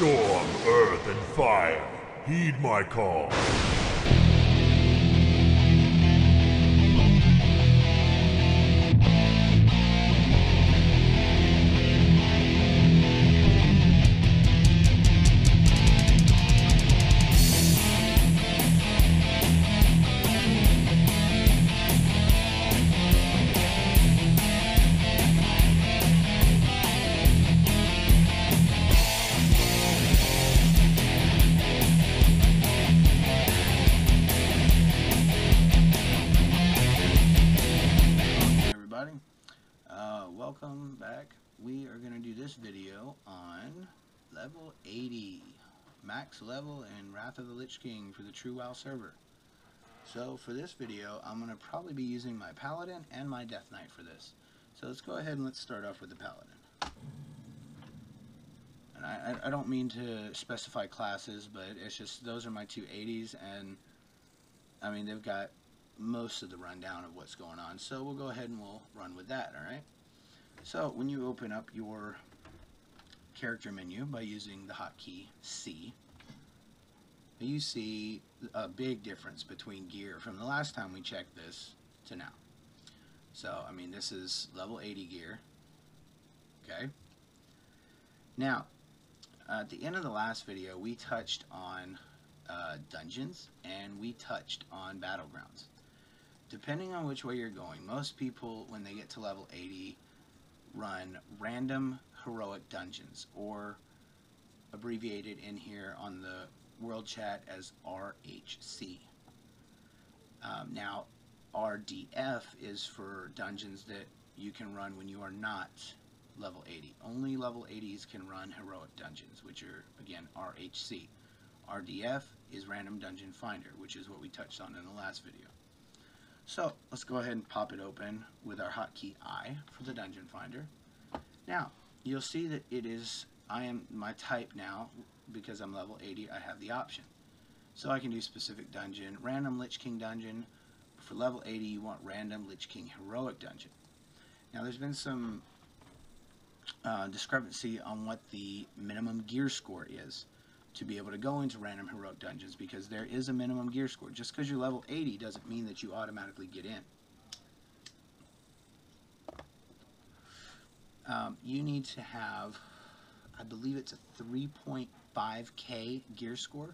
Storm, earth, and fire, heed my call. Welcome back. We are going to do this video on level 80 max level in Wrath of the Lich King for the True WoW server. So for this video I'm going to probably be using my Paladin and my Death Knight for this. So let's go ahead and let's start off with the Paladin. And I don't mean to specify classes, but it's just those are my two 80s, and I mean they've got most of the rundown of what's going on. So we'll go ahead and we'll run with that, alright? So when you open up your character menu by using the hotkey C, you see a big difference between gear from the last time we checked this to now. So I mean this is level 80 gear. Okay. Now at the end of the last video we touched on dungeons and we touched on battlegrounds. Depending on which way you're going, most people when they get to level 80 run random heroic dungeons, or abbreviated in here on the world chat as RHC. Now RDF is for dungeons that you can run when you are not level 80. Only level 80s can run heroic dungeons, which are again RHC. RDF is Random Dungeon Finder, which is what we touched on in the last video. So let's go ahead and pop it open with our hotkey I for the Dungeon Finder. Now you'll see that it is, I am my type now, because I'm level 80, I have the option. So I can do specific dungeon, random Lich King dungeon. For level 80 you want random Lich King heroic dungeon. Now there's been some discrepancy on what the minimum gear score is to be able to go into random heroic dungeons, because there is a minimum gear score. Just because you're level 80 doesn't mean that you automatically get in. You need to have, I believe it's a 3.5k gear score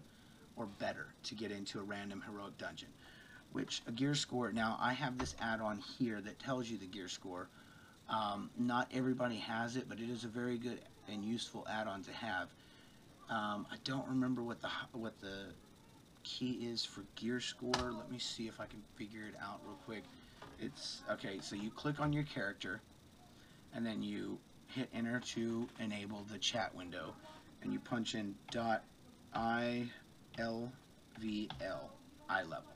or better to get into a random heroic dungeon. Which a gear score, now I have this add-on here that tells you the gear score. Not everybody has it, but it is a very good and useful add-on to have. I don't remember what the key is for gear score. Let me see if I can figure it out real quick. It's okay, so you click on your character and then you hit enter to enable the chat window, and you punch in .ilvl, eye level,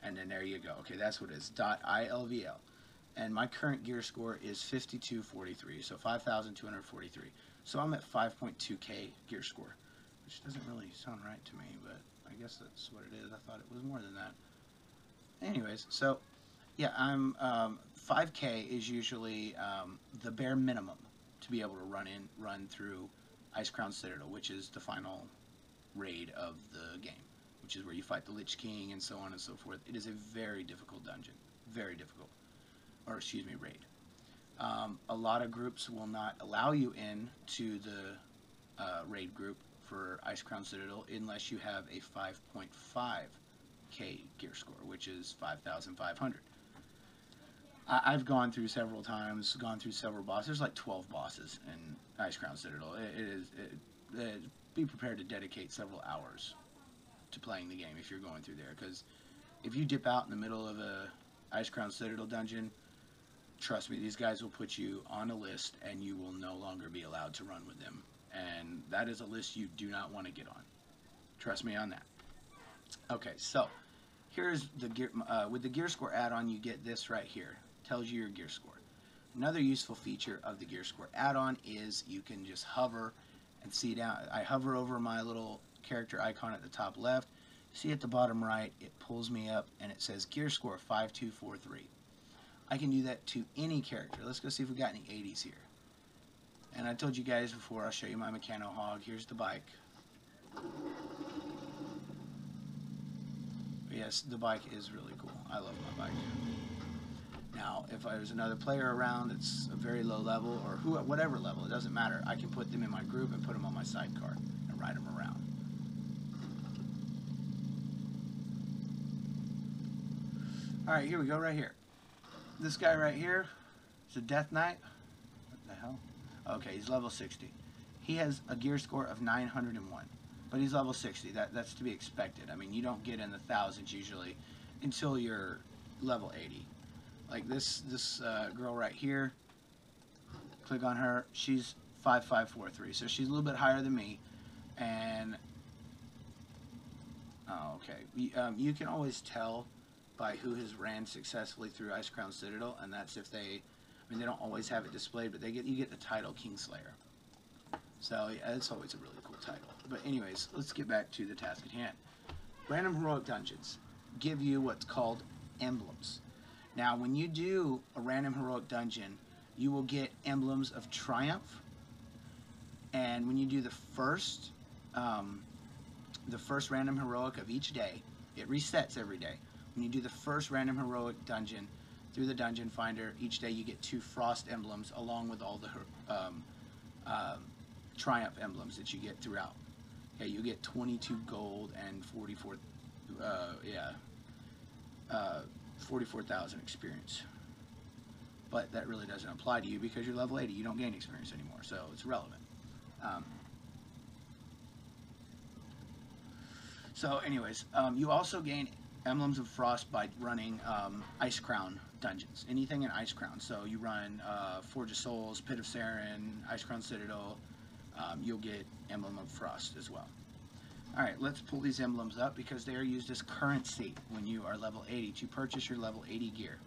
and then there you go. Okay, that's what it is, .ilvl. And my current gear score is 5243, so 5,243. So I'm at 5.2k gear score, which doesn't really sound right to me, but I guess that's what it is. I thought it was more than that. Anyways, so yeah, I'm 5k is usually the bare minimum to be able to run through Icecrown Citadel, which is the final raid of the game, which is where you fight the Lich King and so on and so forth. It is a very difficult dungeon, very difficult, or excuse me, raid. A lot of groups will not allow you in to the raid group for Icecrown Citadel unless you have a 5.5k gear score, which is 5,500. I've gone through several times, gone through several bosses. There's like 12 bosses in Icecrown Citadel. Be prepared to dedicate several hours to playing the game if you're going through there, because if you dip out in the middle of a Icecrown Citadel dungeon, trust me, these guys will put you on a list and you will no longer be allowed to run with them. And that is a list you do not want to get on. Trust me on that. Okay, so here's the gear. With the gear score add-on, you get this right here. Tells you your gear score. Another useful feature of the gear score add-on is you can just hover and see down. I hover over my little character icon at the top left. See at the bottom right, it pulls me up and it says gear score 5243. I can do that to any character. Let's go see if we got any 80s here. And I told you guys before, I'll show you my Meccano Hog. Here's the bike. Yes, the bike is really cool. I love my bike. Now, if there's another player around that's a very low level, or whatever level, it doesn't matter. I can put them in my group and put them on my sidecar and ride them around. Alright, here we go, right here. This guy right here is a Death Knight. What the hell? Okay, he's level 60. He has a gear score of 901, but he's level 60. That's to be expected. I mean, you don't get in the thousands usually until you're level 80. Like this girl right here, click on her, she's 5543, so she's a little bit higher than me. And oh, okay, you can always tell by who has ran successfully through Icecrown Citadel, and that's if they, I mean, they don't always have it displayed, but you get the title Kingslayer. So yeah, it's always a really cool title. But anyways, let's get back to the task at hand. Random heroic dungeons give you what's called emblems. Now, when you do a random heroic dungeon, you will get emblems of triumph. And when you do the first random heroic of each day, it resets every day. When you do the first random heroic dungeon through the Dungeon Finder, each day you get 2 frost emblems along with all the triumph emblems that you get throughout. Okay, you get 22 gold and 44,000 experience. But that really doesn't apply to you because you're level 80. You don't gain experience anymore, so it's relevant. So anyways, you also gain Emblems of Frost by running Icecrown dungeons. Anything in Icecrown. So you run Forge of Souls, Pit of Saren, Icecrown Citadel, you'll get Emblem of Frost as well. Alright, let's pull these emblems up because they are used as currency when you are level 80 to purchase your level 80 gear.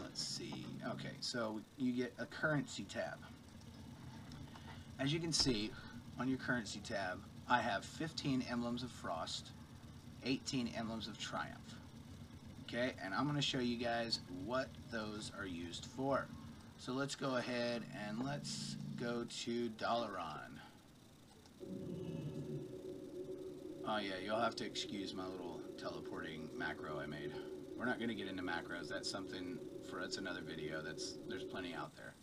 Let's see. Okay, so you get a currency tab. As you can see on your currency tab, I have 15 Emblems of Frost, 18 Emblems of Triumph. Okay, and I'm going to show you guys what those are used for. So let's go ahead and let's go to Dalaran. Oh yeah, you'll have to excuse my little teleporting macro I made. We're not going to get into macros. That's something for, it's another video. There's plenty out there.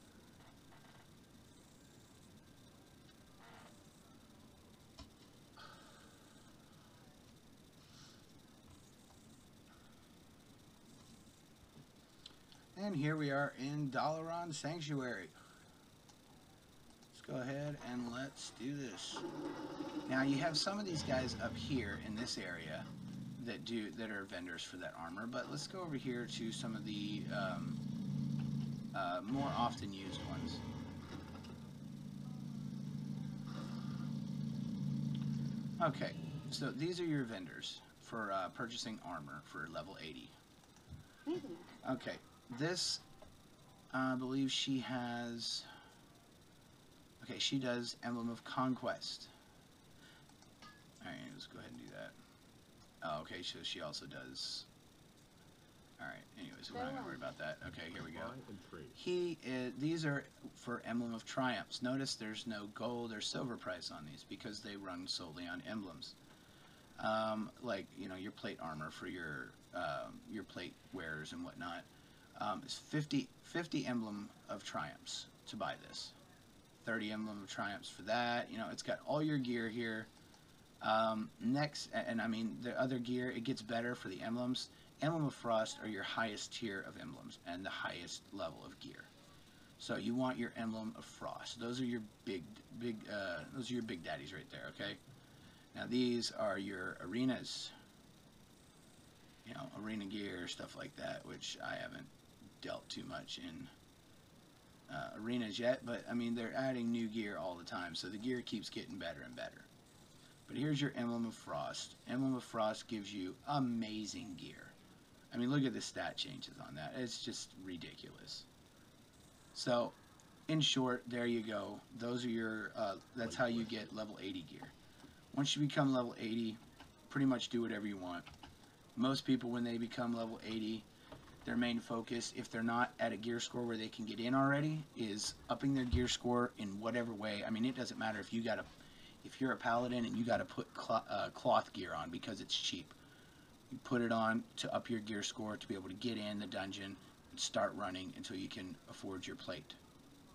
And here we are in Dalaran Sanctuary. Let's go ahead and let's do this. Now you have some of these guys up here in this area that are vendors for that armor, but let's go over here to some of the more often used ones. Okay, so these are your vendors for purchasing armor for level 80. Okay, this, I believe she has, okay, she does Emblem of Conquest. Alright, let's go ahead and do that. Oh, okay, so she also does, alright, anyways, we're not going to worry about that. Okay, here we go. These are for Emblem of Triumphs. Notice there's no gold or silver price on these because they run solely on emblems. Like, you know, your plate armor for your plate wearers and whatnot. It's 50 Emblem of Triumphs to buy this. 30 Emblem of Triumphs for that. You know, it's got all your gear here. Next, and I mean, the other gear, it gets better for the emblems. Emblem of Frost are your highest tier of emblems and the highest level of gear. So you want your Emblem of Frost. Those are your those are your big daddies right there, okay? Now these are your arenas. You know, arena gear, stuff like that, which I haven't dealt too much in arenas yet, but I mean, they're adding new gear all the time, so the gear keeps getting better and better. But here's your Emblem of Frost. Emblem of Frost gives you amazing gear. I mean, look at the stat changes on that. It's just ridiculous. So, in short, there you go. Those are your, that's how you get level 80 gear. Once you become level 80, pretty much do whatever you want. Most people, when they become level 80, their main focus, if they're not at a gear score where they can get in already, is upping their gear score in whatever way. I mean, it doesn't matter if you're a paladin and you got to put cloth gear on because it's cheap. You put it on to up your gear score to be able to get in the dungeon and start running until you can afford your plate.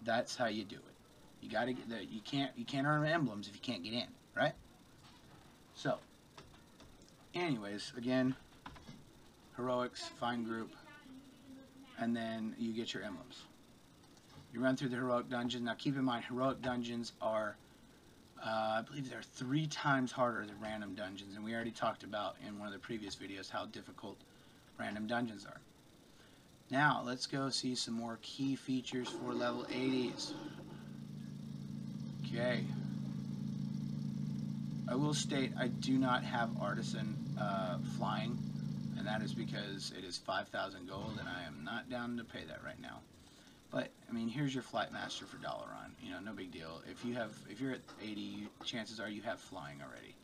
That's how you do it. You got to get the, you can't earn emblems if you can't get in, right? So, anyways, again, heroics, find group, and then you get your emblems. You run through the heroic dungeon. Now keep in mind, heroic dungeons are, I believe they're 3 times harder than random dungeons, and we already talked about in one of the previous videos how difficult random dungeons are. Now let's go see some more key features for level 80s. Okay. I will state I do not have artisan flying, and that is because it is 5,000 gold, and I am not down to pay that right now. But I mean, here's your flight master for Dalaran. You know, no big deal. If you're at 80, chances are you have flying already,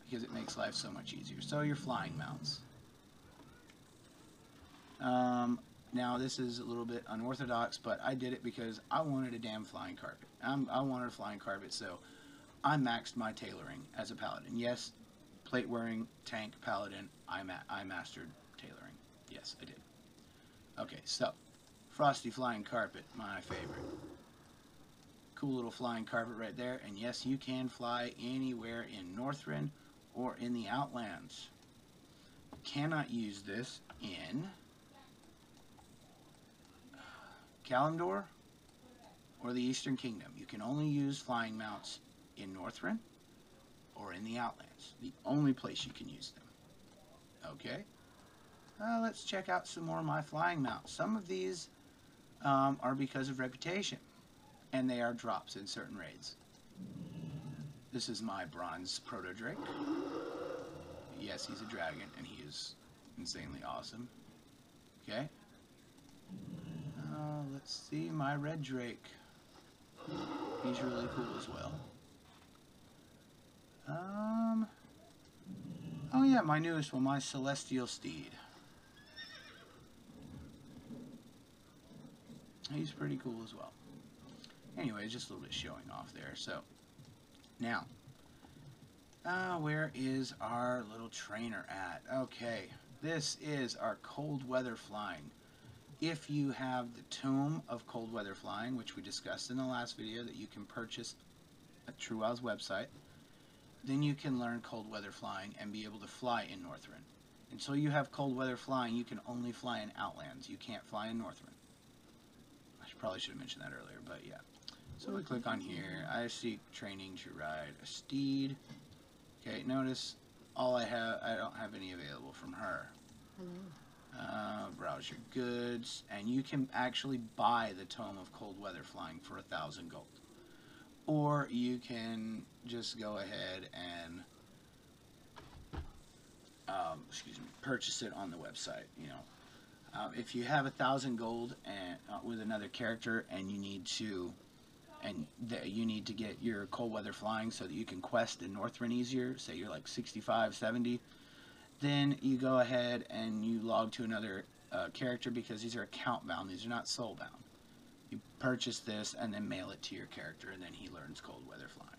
because it makes life so much easier. So your flying mounts. Now this is a little bit unorthodox, but I did it because I wanted a damn flying carpet. I wanted a flying carpet, so I maxed my tailoring as a paladin. Yes, plate wearing tank paladin. I mastered tailoring. Yes, I did. Okay, so frosty flying carpet, my favorite. Cool little flying carpet right there. And yes, you can fly anywhere in Northrend or in the Outlands. Cannot use this in Kalimdor or the Eastern Kingdom. You can only use flying mounts in Northrend or in the Outlands. The only place you can use them. Okay. Let's check out some more of my flying mounts. Some of these are because of reputation, and they are drops in certain raids. This is my bronze proto-drake. Yes, he's a dragon, and he is insanely awesome. Okay. Let's see, my red drake. He's really cool as well. Oh yeah, my newest one, my celestial steed. He's pretty cool as well. Anyway, just a little bit showing off there. So, now, where is our little trainer at? Okay, this is our cold weather flying. If you have the Tome of Cold Weather Flying, which we discussed in the last video that you can purchase at TrueWild's website, then you can learn cold weather flying and be able to fly in Northrend. Until you have cold weather flying, you can only fly in Outlands. You can't fly in Northrend. Probably should have mentioned that earlier, but yeah. So we click on here. I seek training to ride a steed. Okay, notice I don't have any available from her. Hello. Browse your goods, and you can actually buy the Tome of Cold Weather Flying for 1,000 gold. Or you can just go ahead and purchase it on the website, you know. If you have 1,000 gold and with another character, and you need to get your cold weather flying so that you can quest in Northrend easier, say you're like 65, 70, then you go ahead and you log to another character, because these are account bound, these are not soul bound. You purchase this and then mail it to your character, and then he learns cold weather flying.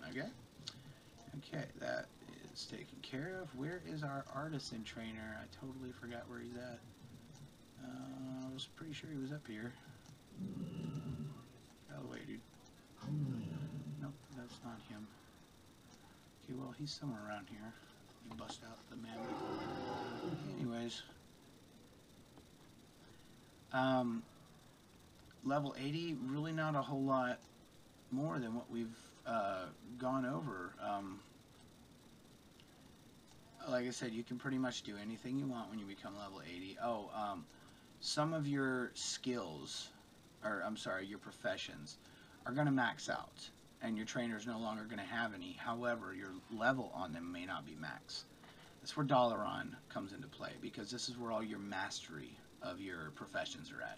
Okay? Okay, that is taken care of. Where is our artisan trainer? I totally forgot where he's at. I was pretty sure he was up here. Out of the way, dude. Nope, that's not him. Okay, well, he's somewhere around here. You bust out the man. Anyways. Level 80, really not a whole lot more than what we've gone over. Like I said, you can pretty much do anything you want when you become level 80. Some of your skills, or I'm sorry, your professions, are going to max out, and your trainer's no longer going to have any. However, your level on them may not be max. That's where Dalaran comes into play, because this is where all your mastery of your professions are at.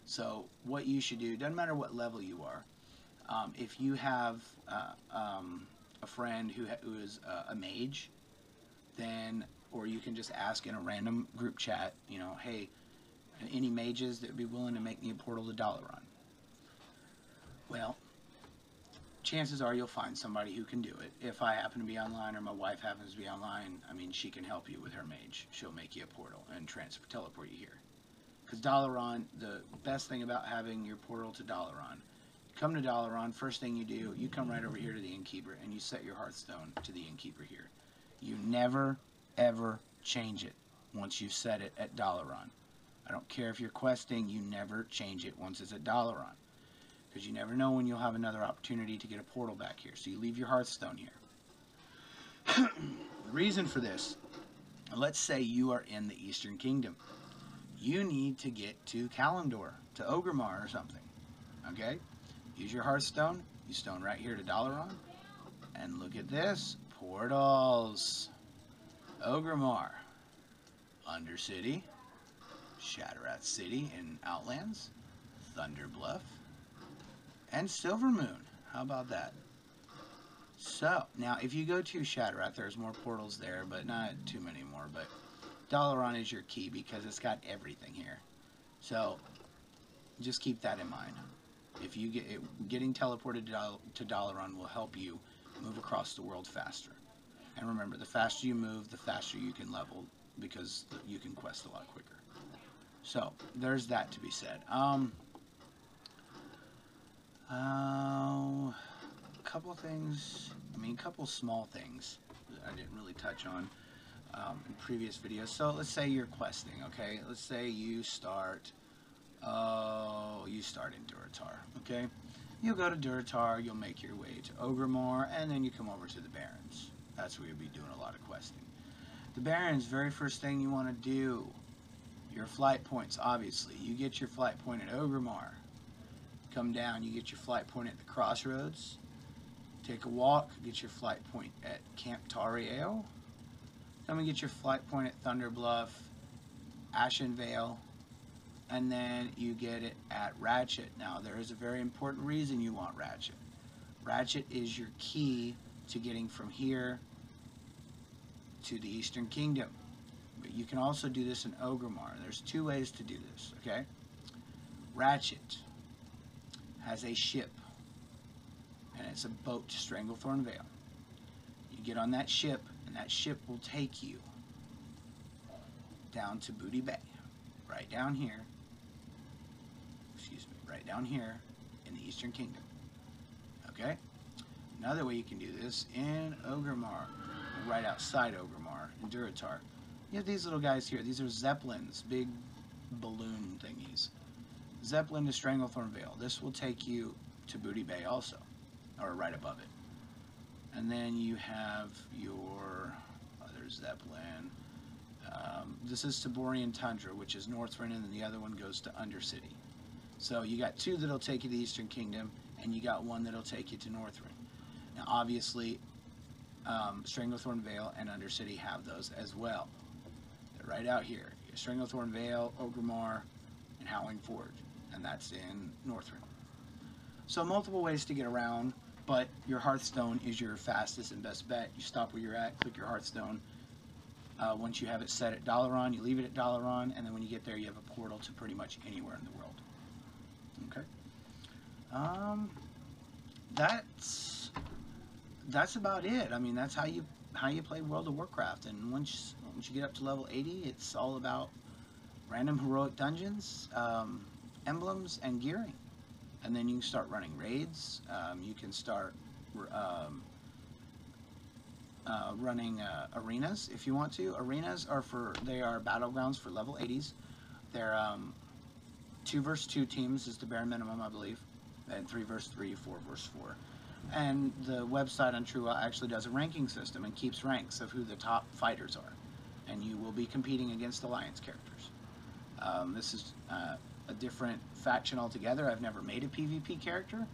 So what you should do, doesn't matter what level you are, if you have a friend who is a mage, then, or you can just ask in a random group chat, you know, hey, any mages that would be willing to make me a portal to Dalaran? Well, chances are you'll find somebody who can do it. If I happen to be online or my wife happens to be online, I mean, she can help you with her mage. She'll make you a portal and teleport you here. Because Dalaran, the best thing about having your portal to Dalaran, you come to Dalaran, first thing you do, you come right over here to the Innkeeper and you set your Hearthstone to the Innkeeper here. You never, ever change it once you've set it at Dalaran. I don't care if you're questing, you never change it once it's at Dalaran. Because you never know when you'll have another opportunity to get a portal back here. So you leave your Hearthstone here. The reason for this, let's say you are in the Eastern Kingdom. You need to get to Kalimdor, to Orgrimmar or something. Okay? Use your Hearthstone. You stone right here to Dalaran. And look at this. Portals. Orgrimmar. Undercity. Shattrath City in Outlands. Thunderbluff. And Silvermoon. How about that? So, now if you go to Shattrath, there's more portals there, but not too many more. But Dalaran is your key because it's got everything here. So, just keep that in mind. If you getting teleported to Dalaran will help you move across the world faster. And remember, the faster you move, the faster you can level because you can quest a lot quicker. So, there's that to be said. A couple of things, a couple small things that I didn't really touch on in previous videos. So let's say you're questing, okay? Let's say you start in Durotar, okay? You'll go to Durotar, you'll make your way to Orgrimmar, and then you come over to the Barrens. That's where you'll be doing a lot of questing. The Barrens, very first thing you want to do, your flight points, obviously. You get your flight point at Orgrimmar. Come down, you get your flight point at the Crossroads. Take a walk, get your flight point at Camp Tariel. Then we get your flight point at Thunderbluff, Ashenvale, and then you get it at Ratchet. Now, there is a very important reason you want Ratchet. Ratchet is your key to getting from here to the Eastern Kingdom. But you can also do this in Orgrimmar. There's two ways to do this, okay? Ratchet has a ship, and it's a boat to Stranglethorn Vale. You get on that ship, and that ship will take you down to Booty Bay, right down here, right down here in the Eastern Kingdom, okay? Another way you can do this in Orgrimmar, right outside Orgrimmar, in Durotar. You have these little guys here. These are Zeppelins, big balloon thingies. Zeppelin to Stranglethorn Vale. This will take you to Booty Bay also, or right above it. And then you have your other Zeppelin. This is Tiberian Tundra, which is Northrend, and then the other one goes to Undercity. So you got two that'll take you to the Eastern Kingdom, and you got one that'll take you to Northrend. Now, obviously, Stranglethorn Vale and Undercity have those as well. They're right out here. Stranglethorn Vale, Orgrimmar, and Howling Forge, and that's in Northrend. So multiple ways to get around, but your Hearthstone is your fastest and best bet. You stop where you're at, click your Hearthstone. Once you have it set at Dalaran, you leave it at Dalaran, and then when you get there, you have a portal to pretty much anywhere in the world. Okay. That's about it. I mean, that's how you play World of Warcraft. And once you get up to level 80, it's all about random heroic dungeons, emblems, and gearing. And then you can start running raids. You can start running arenas if you want to. Arenas are battlegrounds for level 80s. They're 2 versus 2 teams is the bare minimum, I believe, and 3 versus 3, 4 versus 4. And the website on Trua actually does a ranking system and keeps ranks of who the top fighters are. And you will be competing against Alliance characters. This is a different faction altogether. I've never made a PvP character.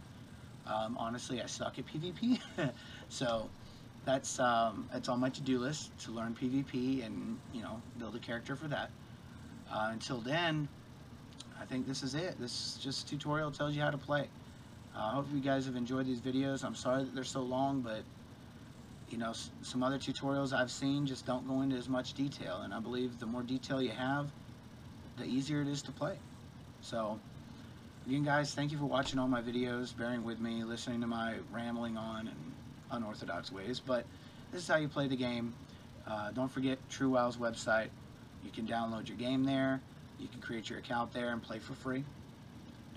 Honestly, I suck at PvP. So that's it's on my to-do list to learn PvP and, build a character for that. Until then, I think this is it. This just tutorial tells you how to play. I hope you guys have enjoyed these videos. I'm sorry that they're so long, but some other tutorials I've seen just don't go into as much detail, and I believe the more detail you have, the easier it is to play. So, again, guys, thank you for watching all my videos, bearing with me, listening to my rambling on and unorthodox ways. But this is how you play the game. Don't forget TrueWow's website. You can download your game there. You can create your account there and play for free.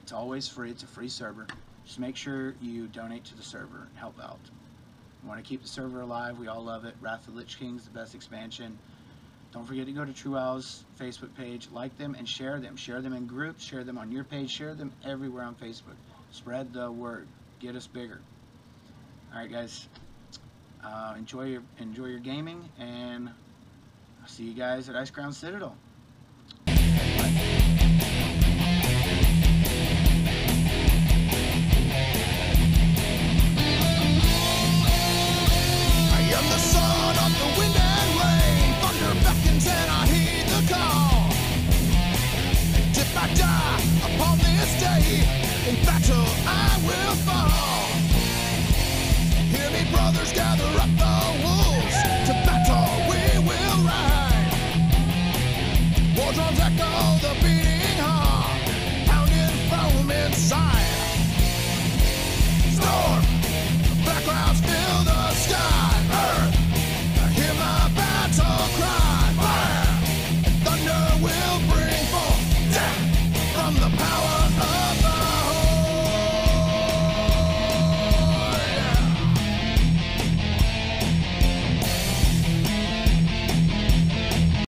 It's always free. It's a free server. Just make sure you donate to the server and help out. We want to keep the server alive. We all love it. Wrath of the Lich King is the best expansion. Don't forget to go to TrueWow's Facebook page, like them, and share them. Share them in groups. Share them on your page. Share them everywhere on Facebook. Spread the word. Get us bigger. All right, guys. Enjoy your gaming, and I'll see you guys at Icecrown Citadel. In battle I will fall. Hear me, brothers, gather up the